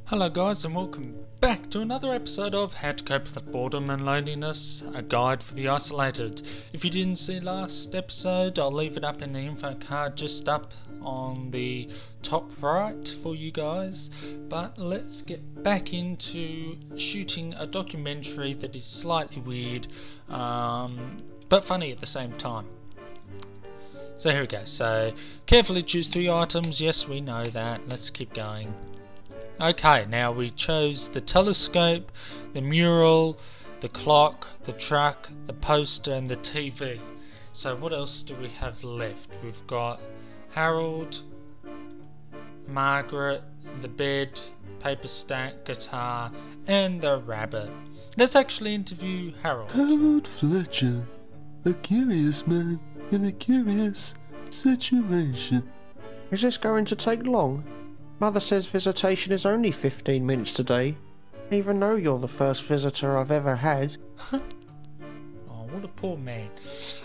Hello guys and welcome back to another episode of How to Cope with Boredom and Loneliness, a guide for the isolated. If you didn't see last episode, I'll leave it up in the info card just up on the top right for you guys. But let's get back into shooting a documentary that is slightly weird, but funny at the same time. So here we go. So carefully choose 3 items. Yes, we know that. Let's keep going. Okay, now we chose the telescope, the mural, the clock, the truck, the poster and the TV. So what else do we have left? We've got Harold, Margaret, the bed, paper stack, guitar and the rabbit. Let's actually interview Harold. Harold Fletcher, a curious man in a curious situation. Is this going to take long? Mother says visitation is only 15 minutes today, even though you're the first visitor I've ever had. Oh, what a poor man.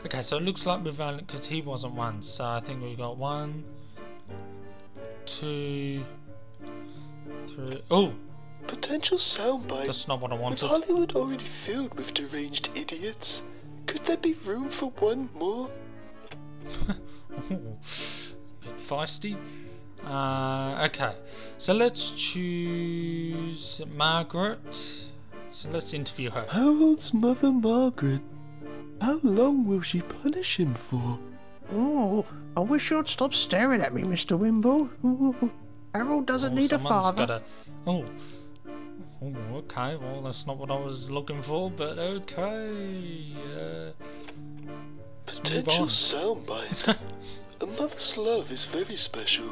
Okay, so it looks like we've only, because he wasn't one, so I think we've got 1, 2, 3. Oh! Potential soundbite. That's not what I wanted. With Hollywood already filled with deranged idiots, could there be room for one more? Bit feisty. Okay, so let's choose Margaret. So let's interview her. Harold's mother, Margaret. How long will she punish him for? Oh, I wish you'd stop staring at me, Mr. Wimble. Harold doesn't need a father. Oh, okay, well that's not what I was looking for, but okay. Potential soundbite. A mother's love is very special.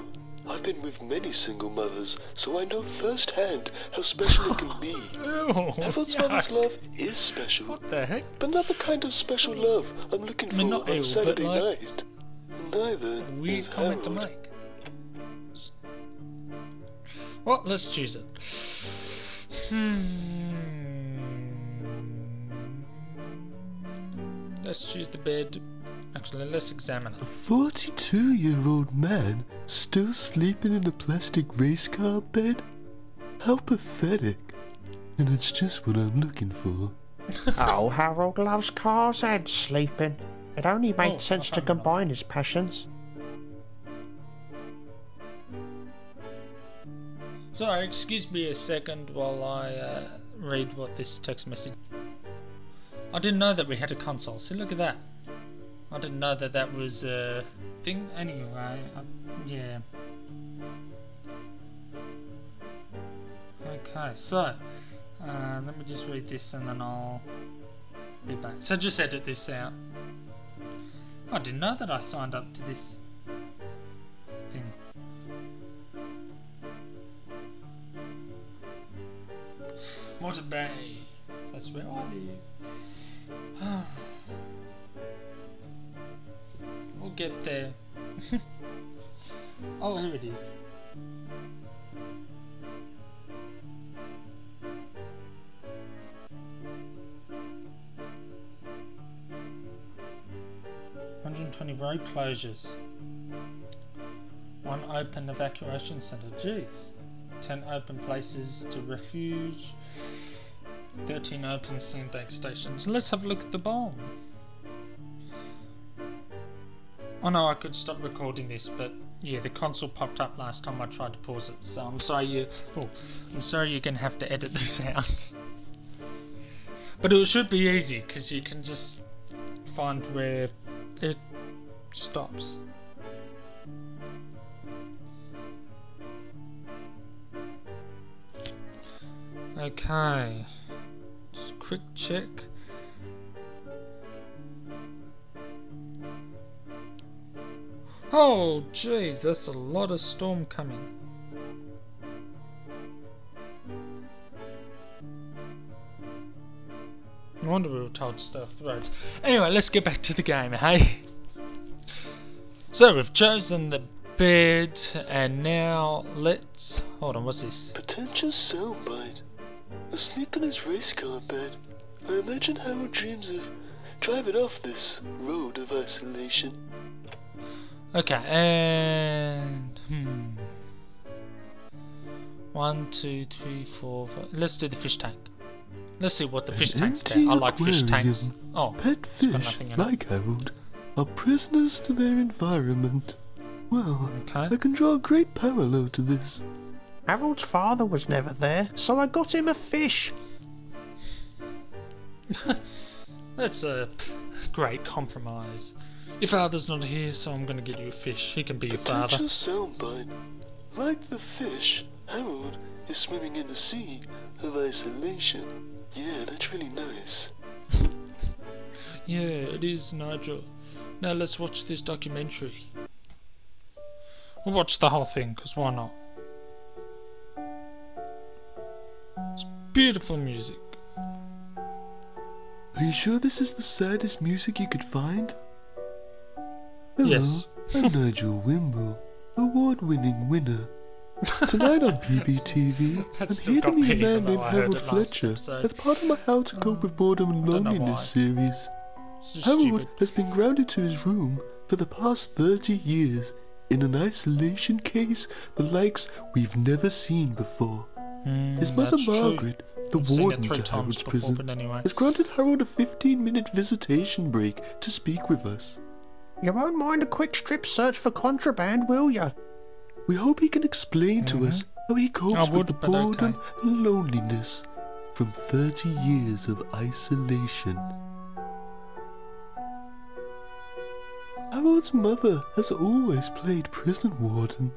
I've been with many single mothers, so I know firsthand how special it can be. Harold's mother's love is special. What the heck? But not the kind of special love I'm looking for on Saturday night. Neither is comment to Harold. make. Well, let's choose it. Let's choose the bed. Actually, let's examine it. A 42-year-old man still sleeping in a plastic race car bed? How pathetic. And it's just what I'm looking for. Oh, Harold loves cars and sleeping. It only made sense to combine his passions. Sorry, excuse me a second while I read what this text message. I didn't know that we had a console. See, look at that. I didn't know that that was a thing. Anyway, yeah. Okay, so let me just read this and then I'll be back. So just edit this out. I didn't know that I signed up to this thing. What a bay. That's where I live. We'll get there. Oh, here it is. $120 road closures. 1 open evacuation centre. Jeez. 10 open places to refuge. 13 open sandbag stations. Let's have a look at the bomb. Oh no, I could stop recording this, but yeah, the console popped up last time I tried to pause it, so I'm sorry you're gonna have to edit this out. But it should be easy because you can just find where it stops. Okay, just a quick check. Oh jeez, that's a lot of storm coming. No wonder we were told to stay off the roads. Anyway, let's get back to the game, hey? So we've chosen the bed and now let's... Hold on, what's this? Potential soundbite. Asleep in his race car bed. I imagine Harold dreams of driving off this road of isolation. Okay, and 1, 2, 3, 4, 5. Let's do the fish tank. Let's see what the fish tank's about. I like fish tanks. Oh, pet fish, like Harold, are prisoners to their environment. Well, okay. I can draw a great parallel to this. Harold's father was never there, so I got him a fish. That's a great compromise. Your father's not here, so I'm going to get you a fish. He can be your father. Potential soundbite. Like the fish, Harold is swimming in a sea of isolation. Yeah, that's really nice. Yeah, it is, Nigel. Now let's watch this documentary. We'll watch the whole thing, because why not? It's beautiful music. Are you sure this is the saddest music you could find? Hello, Yes. I'm Nigel Wimble, award-winning winner. Tonight on PBTV, That's I'm here to still got meet me, a man even though named I heard Harold it last Fletcher episode. as part of my How to Cope with Boredom and Don't know why. Loneliness series. It's just Harold stupid. has been grounded to his room for the past 30 years in an isolation case the likes we've never seen before. His mother that's true. Margaret, the I've seen it warden 3 to times Harold's before, prison, but anyway. has granted Harold a 15-minute visitation break to speak with us. You won't mind a quick strip search for contraband, will ya? We hope he can explain to us how he I copes would, with the but boredom okay. and loneliness from 30 years of isolation. Harold's mother has always played prison warden,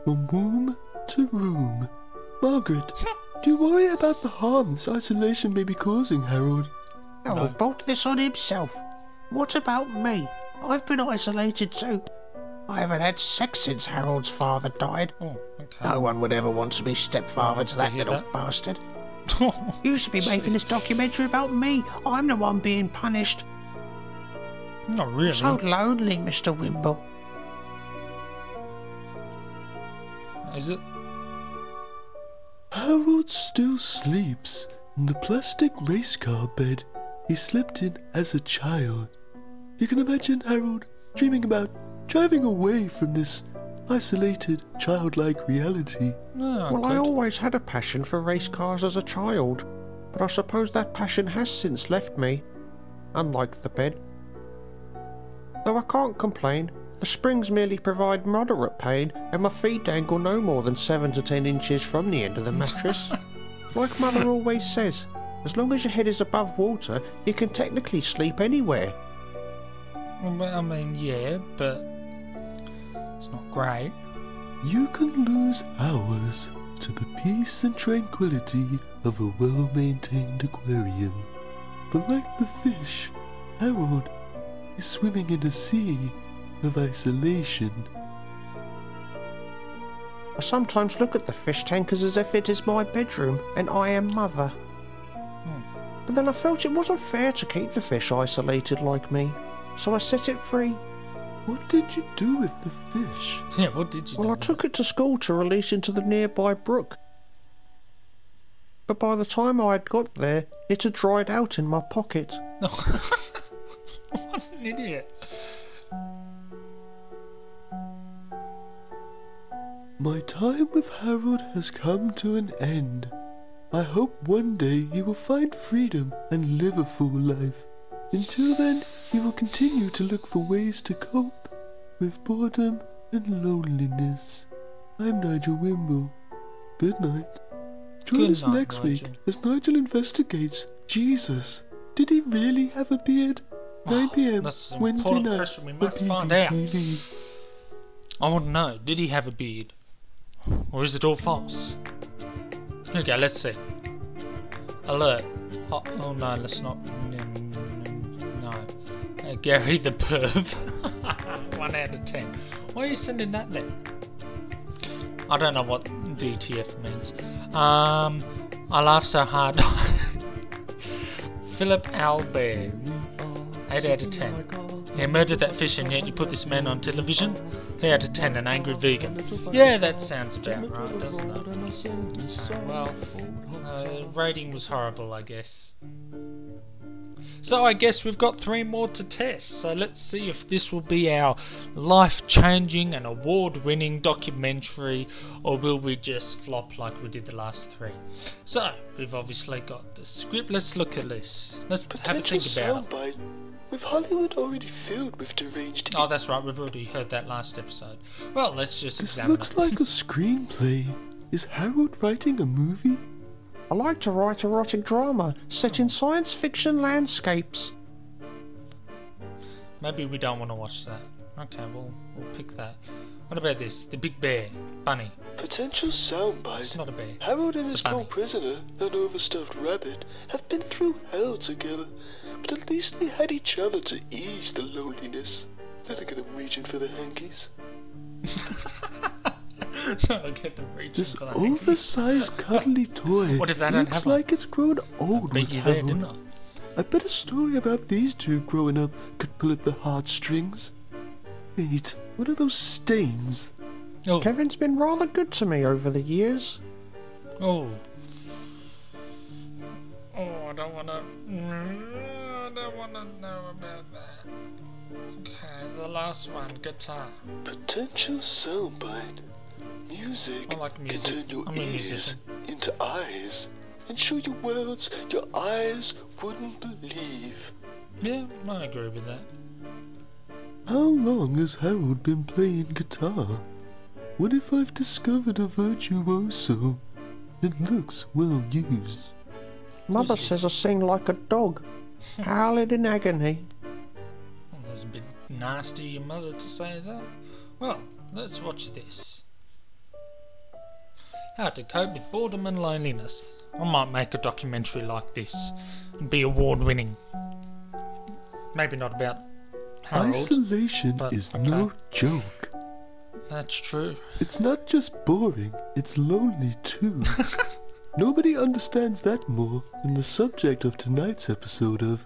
from womb to room. Margaret, do you worry about the harm this isolation may be causing Harold? Harold bolt this on himself. What about me? I've been isolated too. I haven't had sex since Harold's father died. Oh, okay. No one would ever want to be stepfather wants to to that hear little that. bastard. You should be making this documentary about me. I'm the one being punished. Not really. So lonely, Mr. Wimble. Is it? Harold still sleeps in the plastic race car bed he slept in as a child. You can imagine Harold dreaming about driving away from this isolated, childlike reality. No, Well, I good. always had a passion for race cars as a child, but I suppose that passion has since left me, unlike the bed. Though I can't complain, the springs merely provide moderate pain and my feet dangle no more than 7 to 10 inches from the end of the mattress. Like Mother always says, as long as your head is above water, you can technically sleep anywhere. Well, I mean, yeah, but it's not great. You can lose hours to the peace and tranquility of a well-maintained aquarium. But like the fish, Harold is swimming in a sea of isolation. I sometimes look at the fish tankers as if it is my bedroom and I am Mother. But then I felt it wasn't fair to keep the fish isolated like me, so I set it free. What did you do with the fish? Yeah, what did you do? Well, I with took it to school to release into the nearby brook. But by the time I had got there, it had dried out in my pocket. it? What an idiot. My time with Harold has come to an end. I hope one day he will find freedom and live a full life. Until then, he will continue to look for ways to cope with boredom and loneliness. I'm Nigel Wimble. Good night. Join Good us night, next week Nigel. as Nigel investigates Jesus. Did he really have a beard? 9 p.m. That's an Wednesday important night. question we on must find out. PBTV. I want to know, did he have a beard? Or is it all false? Okay, let's see. Alert. Oh no, let's not. No. Gary the perv. 1 out of 10. Why are you sending that then? I don't know what DTF means. I laughed so hard. Philip Albert. 8 out of 10. He murdered that fish and yet you put this man on television? 3 out of 10, an angry vegan. Yeah, that sounds about right, doesn't it? Okay, well, rating was horrible, I guess. So I guess we've got 3 more to test. So let's see if this will be our life-changing and award-winning documentary, or will we just flop like we did the last 3? So we've obviously got the script. Let's look at this. Let's have a think about it. Soundbite. With Hollywood already filled with deranged... Oh, that's right. We've already heard that last episode. Well, let's just This examine looks it. like a screenplay. Is Harold writing a movie? I like to write erotic drama set in science fiction landscapes. Maybe we don't want to watch that. Okay, we'll pick that. What about this? The Big Bear. Bunny. Potential It's soundbite. not a bear. Harold and It's his a bunny. co-prisoner, an overstuffed rabbit, have been through hell together, but at least they had each other to ease the loneliness. Then again, I'm reaching for the hankies. I'll get the reach. This oversized cuddly toy What if they don't looks have one? like it's grown old Beat with you there, didn't Harold. I bet a story about these two growing up could pull at the heartstrings. Wait, what are those stains? I? Oh, Kevin's been rather good to me over the years. oh. Oh, I don't want to... I don't want to know about that. Okay, the last one, guitar. Potential soundbite. Music I like can music. turn your I'm a ears musician. into eyes and show you worlds your eyes wouldn't believe. Yeah, I agree with that. How long has Harold been playing guitar? What if I've discovered a virtuoso? It looks well used. Mother Who's says I this? sing like a dog, howling in agony. Well, that was a bit nasty of your mother to say that. Well, let's watch this. How to cope with boredom and loneliness. I might make a documentary like this and be award-winning. Maybe not about Harold. Isolation but is okay. no joke. That's true. It's not just boring, it's lonely too. Nobody understands that more than the subject of tonight's episode of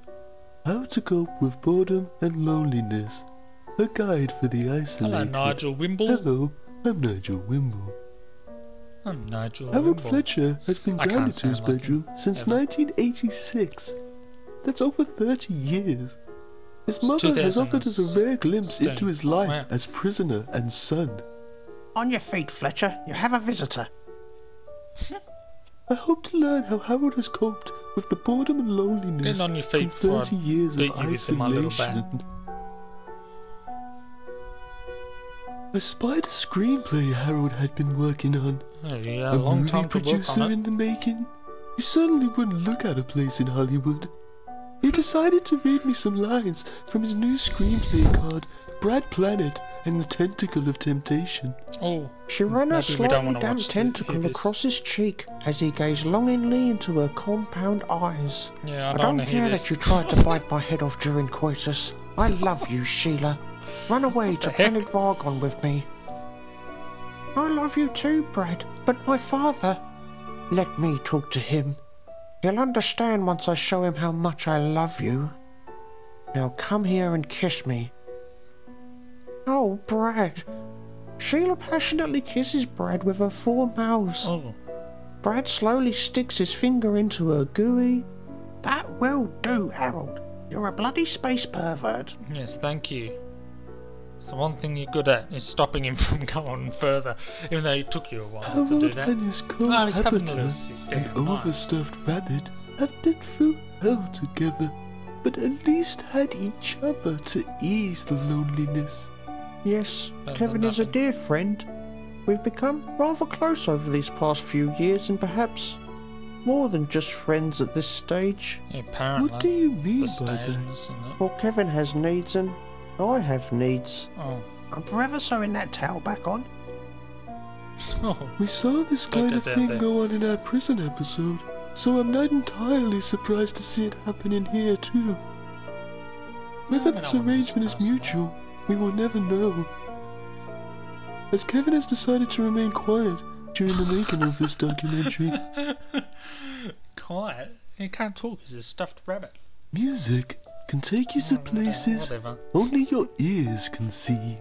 How to Cope with Boredom and Loneliness, a guide for the isolated. Hello, Nigel Wimble. Hello, I'm Nigel Wimble. I'm Nigel Harold Wimble. Fletcher has been I can't grounded to his sound like bedroom him, since ever. 1986. That's over 30 years. His It's mother has offered us a rare glimpse 2016. into his life Wow. as prisoner and son. On your feet, Fletcher. You have a visitor. I hope to learn how Harold has coped with the boredom and loneliness Get on your feet from before I 30 years beat of you with my little isolation. I spied a screenplay Harold had been working on. Oh, yeah, A a long movie time to work producer on it. in the making. He certainly wouldn't look at a place in Hollywood. He decided to read me some lines from his new screenplay called Brad Planet and the Tentacle of Temptation. Oh, She ran a maybe we don't slightly want to damp watch tentacle this. across his cheek as he gazed longingly into her compound eyes. Yeah, I I don't don't want to hear care this. that you tried to bite my head off during coitus. I love you, Sheila. Run away to the heck? Planet Vargon with me. I love you too, Brad, but my father... Let me talk to him. He'll understand once I show him how much I love you. Now come here and kiss me. Oh, Brad. Sheila passionately kisses Brad with her 4 mouths. Oh, Brad slowly sticks his finger into her gooey. That will do, Harold. You're a bloody space pervert. yes, thank you. So one thing you're good at is stopping him from going further, even though it took you a while to do Harold that. and his No, he's having a cohabiter, little sit an down. Nice. overstuffed rabbit, have been through hell together, but at least had each other to ease the loneliness. Yes, Better Kevin than is a nothing. dear friend. We've become rather close over these past few years and perhaps more than just friends at this stage. Yeah, apparently. What do you mean the by that? stains and that. Well, Kevin has needs and I have needs. Oh. I'm forever sewing that towel back on. Oh. We saw this Don't kind go of down thing there. go on in our prison episode, so I'm not entirely surprised to see it happening here too. Whether I this don't want to arrangement is surprise them. mutual, we will never know. As Kevin has decided to remain quiet during the making of this documentary, Quiet? He can't talk, he's a stuffed rabbit. music can take you to places Whatever. only your ears can see.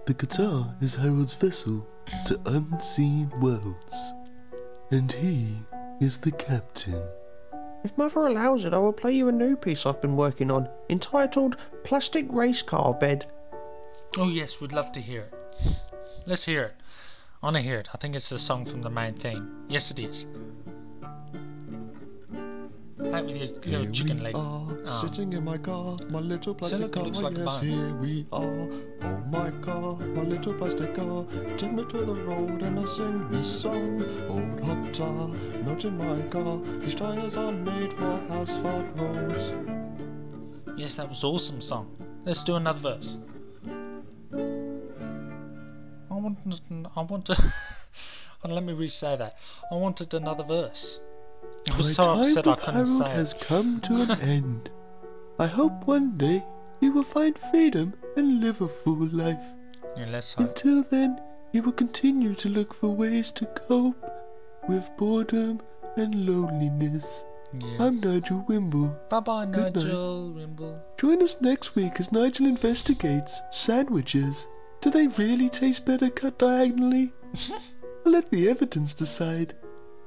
The guitar is Harold's vessel to unseen worlds, and he is the captain. If Mother allows it, I will play you a new piece I've been working on, entitled Plastic Race Car Bed. Oh yes, we'd love to hear it. Let's hear it. I want to hear it. I think it's the song from the main theme. Yes, it is. Hey, with your little chicken leg. Sitting in my car, my little plastic car. Looks like a bone. Here we are. Oh my car, my little plastic car. Take me to the road and I sing this song. Old hot tar, not in my car. These tires are made for asphalt roads. Yes, that was awesome song. Let's do another verse. I want to. Let me re-say that. I wanted another verse. I was so upset I couldn't say it. has come to an end. I hope one day you will find freedom and live a full life. Yeah, let's hope. Until then, you will continue to look for ways to cope with boredom and loneliness. Yes. I'm Nigel Wimble. Bye-bye, Good Nigel Wimble. Join us next week as Nigel investigates sandwiches. Do they really taste better cut diagonally? Let the evidence decide.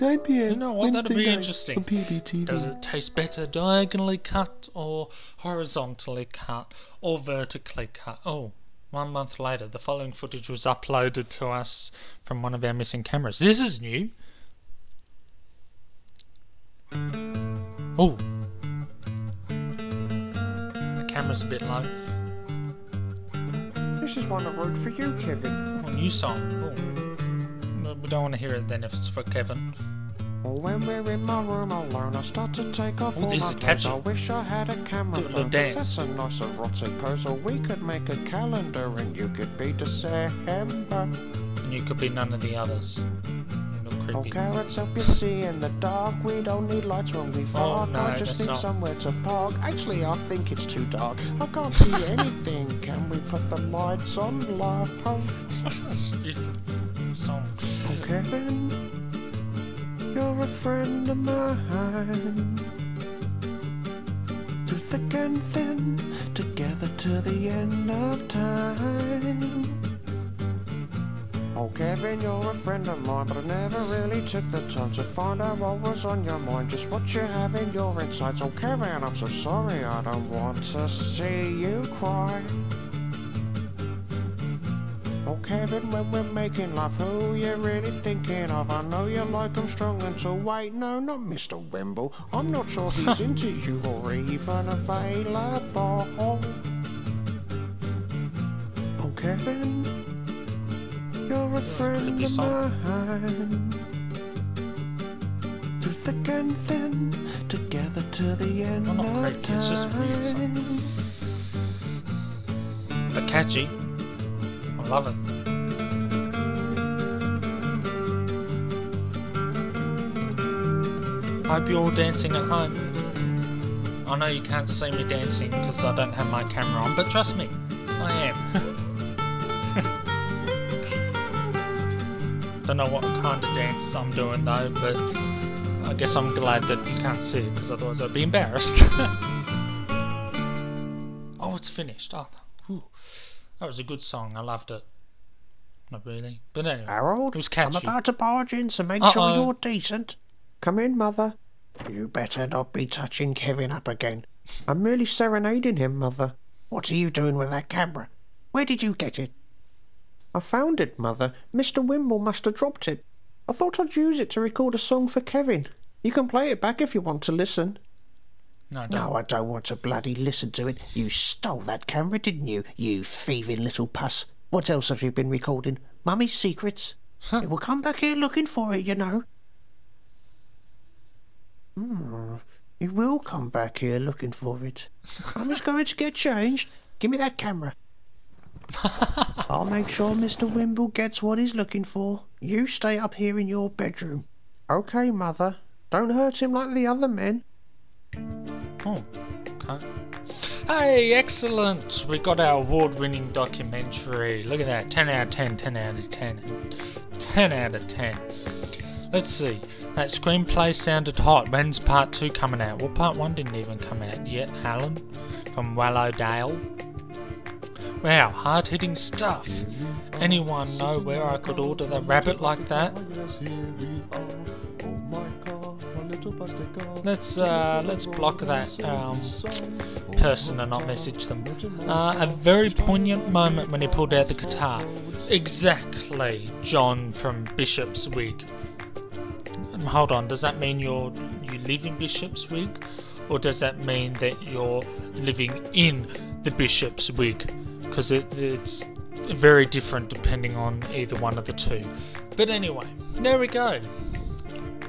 9 p.m. You know what? Wednesday That'd be night interesting. on PBTV. Does it taste better diagonally cut or horizontally cut or vertically cut? Oh, 1 month later, the following footage was uploaded to us from one of our missing cameras. This is new. Oh, the camera's a bit low. This is one I wrote for you, Kevin. Oh, new song. Oh. We don't want to hear it then if it's for Kevin. Oh, when we're in my room alone, I start to take off all this my is clothes. catchy. I wish I had a camera Do a phone, little 'cause dance. that's a nice erotic pose. Or we could make a calendar and you could be December. And you could be none of the others. You look Oh, creepy. carrots help you see in the dark. We don't need lights when we fart. no, I just that's need not. somewhere to park. Actually, I think it's too dark. I can't see anything. Can we put the lights on low? Song. Oh, Kevin, you're a friend of mine. Through thick and thin, together to the end of time. Oh, Kevin, you're a friend of mine, but I never really took the time to find out what was on your mind, just what you have in your insides. Oh, Kevin, I'm so sorry, I don't want to see you cry. Oh, Kevin, when we're making love, who you really thinking of? I know you like 'em strong and so wait, no, not Mr. Wimble. I'm not sure he's into you or even available. Oh, Kevin, you're a friend creepy of song. mine. Through thick and thin, together to the end Well, not of creepy, it's just weird song. time. But catchy. I love it. Hope you're all dancing at home. I know you can't see me dancing because I don't have my camera on, but trust me, I am. Don't know what kind of dance I'm doing though, but I guess I'm glad that you can't see it because otherwise I'd be embarrassed. Oh, it's finished. Oh, whew. That was a good song. I loved it. Not really, but anyway. Harold, it was catchy. I'm about to barge in, so make Uh-oh. sure you're decent. Come in, Mother. You better not be touching Kevin up again. I'm merely serenading him, Mother. What are you doing with that camera? Where did you get it? I found it, Mother. Mr. Wimble must have dropped it. I thought I'd use it to record a song for Kevin. You can play it back if you want to listen. No, don't. No, I don't want to bloody listen to it. You stole that camera, didn't you? You thieving little puss. What else have you been recording? Mummy's secrets? It will come back here looking for it, you know. He will come back here looking for it. Mummy's going to get changed. Give me that camera. I'll make sure Mr. Wimble gets what he's looking for. You stay up here in your bedroom. Okay, Mother. Don't hurt him like the other men. Oh, okay. Hey, excellent! We got our award-winning documentary. Look at that. 10 out of 10, 10 out of 10. 10 out of 10. Let's see. That screenplay sounded hot. When's part 2 coming out? Well, part 1 didn't even come out yet, Alan. From Wallowdale. Wow, hard-hitting stuff. Anyone know where I could order that rabbit like that? let's block that person and not message them. A very poignant moment when he pulled out the guitar. Exactly, John from Bishop's Wig. Hold on, does that mean you live in Bishop's Wig? Or does that mean that you're living in the Bishop's Wig? Because it's very different depending on either one of the two. But anyway, there we go.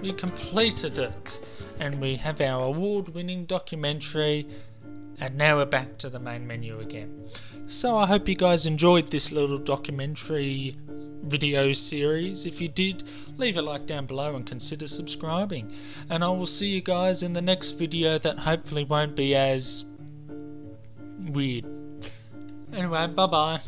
We completed it. And we have our award-winning documentary. And now we're back to the main menu again. So I hope you guys enjoyed this little documentary video series. If you did, leave a like down below and consider subscribing. And I will see you guys in the next video that hopefully won't be as weird. Anyway, bye bye.